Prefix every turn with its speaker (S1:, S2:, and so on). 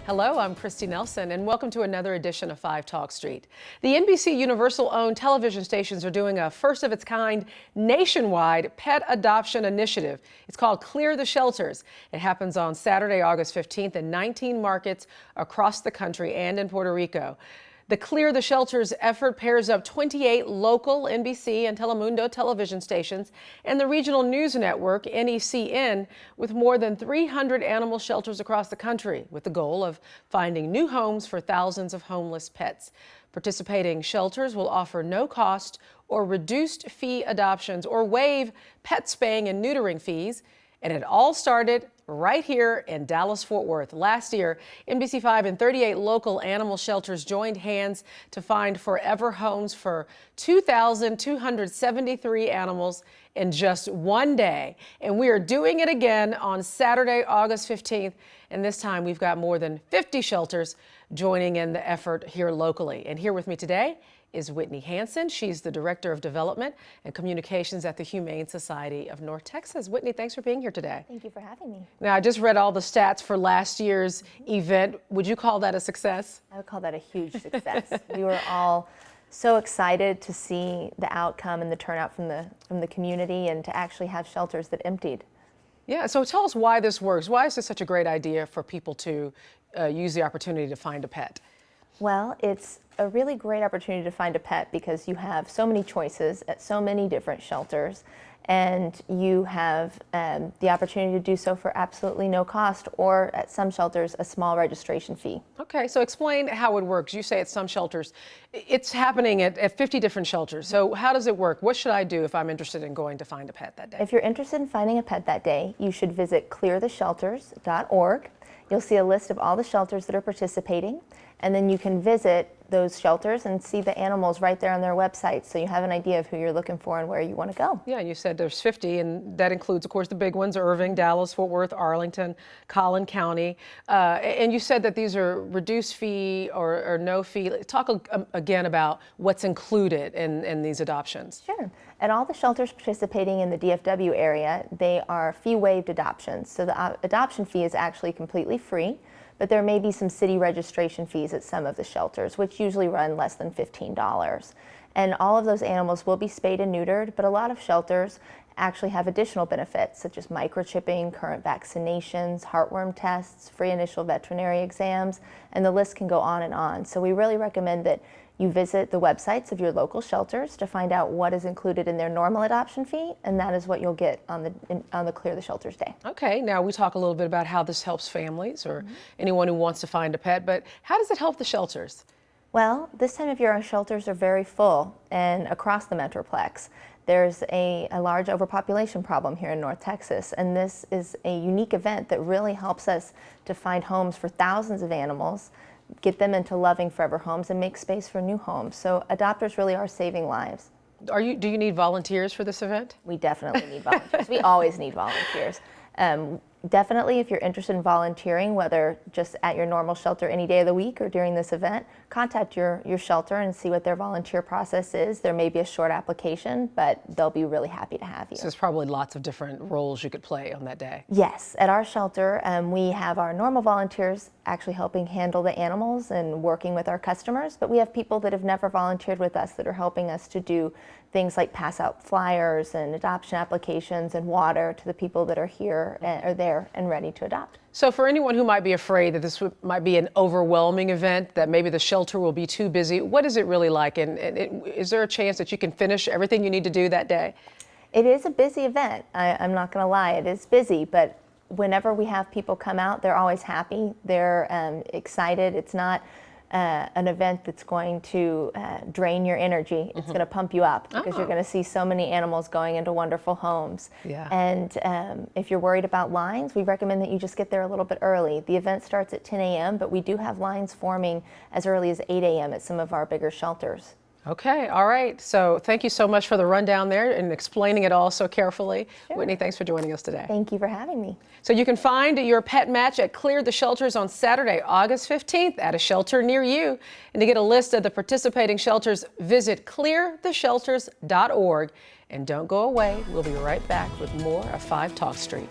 S1: Hello, I'm Christy Nelson, and welcome to another edition of 5 Talk Street. The NBC Universal-owned television stations are doing a first-of-its-kind nationwide pet adoption initiative. It's called Clear the Shelters. It happens on Saturday, August 15th in 19 markets across the country and in Puerto Rico. The Clear the Shelters effort pairs up 28 local NBC and Telemundo television stations and the regional news network, NECN, with more than 300 animal shelters across the country, with the goal of finding new homes for thousands of homeless pets. Participating shelters will offer no-cost or reduced-fee adoptions or waive pet spaying and neutering fees. And it all started right here in Dallas-Fort Worth. Last year, NBC5 and 38 local animal shelters joined hands to find forever homes for 2,273 animals in just one day. And we are doing it again on Saturday, August 15th. And this time we've got more than 50 shelters joining in the effort here locally. And here with me today is Whitney Hansen. She's the Director of Development and Communications at the Humane Society of North Texas. Whitney, thanks for being here today.
S2: Thank you for having me.
S1: Now, I just read all the stats for last year's event. Would you call that a success?
S2: I would call that a huge success. We were all so excited to see the outcome and the turnout from the community and to actually have shelters that emptied.
S1: Yeah, so tell us why this works. Why is this such a great idea for people to use the opportunity to find a pet?
S2: Well, it's a really great opportunity to find a pet because you have so many choices at so many different shelters, and you have the opportunity to do so for absolutely no cost, or at some shelters a small registration fee.
S1: Okay, so explain how it works. You say at some shelters. It's happening at 50 different shelters. So how does it work? What should I do if I'm interested in going to find a pet that day?
S2: If you're interested in finding a pet that day, you should visit cleartheshelters.org. You'll see a list of all the shelters that are participating, and then you can visit those shelters and see the animals right there on their website, so you have an idea of who you're looking for and where you want to go.
S1: Yeah, you said there's 50, and that includes, of course, the big ones: Irving, Dallas, Fort Worth, Arlington, Collin County. And you said that these are reduced fee or no fee. Talk again about what's included in these adoptions.
S2: Sure. At all the shelters participating in the DFW area, they are fee-waived adoptions. So the adoption fee is actually completely free, but there may be some city registration fees at some of the shelters, which usually run less than $15. And all of those animals will be spayed and neutered, but a lot of shelters actually have additional benefits, such as microchipping, current vaccinations, heartworm tests, free initial veterinary exams, and the list can go on and on. So we really recommend that you visit the websites of your local shelters to find out what is included in their normal adoption fee, and that is what you'll get on the Clear the Shelters Day. Okay, now we talk a little bit about how this helps families or anyone who wants to find a pet, but how does it help the shelters? Well, this time of year our shelters are very full, and across the Metroplex there's a large overpopulation problem here in North Texas, and this is a unique event that really helps us to find homes for thousands of animals, get them into loving forever homes, and make space for new homes. So adopters really are saving lives.
S1: Do you need volunteers for this event?
S2: We definitely need volunteers. We always need volunteers. Definitely, if you're interested in volunteering, whether just at your normal shelter any day of the week or during this event, contact your shelter and see what their volunteer process is. There may be a short application, but they'll be really happy to have you.
S1: So there's probably lots of different roles you could play on that day.
S2: Yes, at our shelter, we have our normal volunteers actually helping handle the animals and working with our customers, but we have people that have never volunteered with us that are helping us to do things like pass out flyers and adoption applications and water to the people that are here or there and ready to adopt.
S1: So for anyone who might be afraid that this might be an overwhelming event, that maybe the shelter will be too busy, what is it really like? And is there a chance that you can finish everything you need to do that day?
S2: It is a busy event. I'm not going to lie, it is busy, but whenever we have people come out, they're always happy. They're excited. It's not an event that's going to drain your energy. It's going to pump you up because you're going to see so many animals going into wonderful homes.
S1: Yeah.
S2: And if you're worried about lines, we recommend that you just get there a little bit early. The event starts at 10 a.m., but we do have lines forming as early as 8 a.m. at some of our bigger shelters.
S1: Okay, all right. So thank you so much for the rundown there and explaining it all so carefully.
S2: Sure.
S1: Whitney, thanks for joining us today.
S2: Thank you for having me.
S1: So you can find your pet match at Clear the Shelters on Saturday, August 15th at a shelter near you. And to get a list of the participating shelters, visit cleartheshelters.org. And don't go away. We'll be right back with more of 5 Talk Street.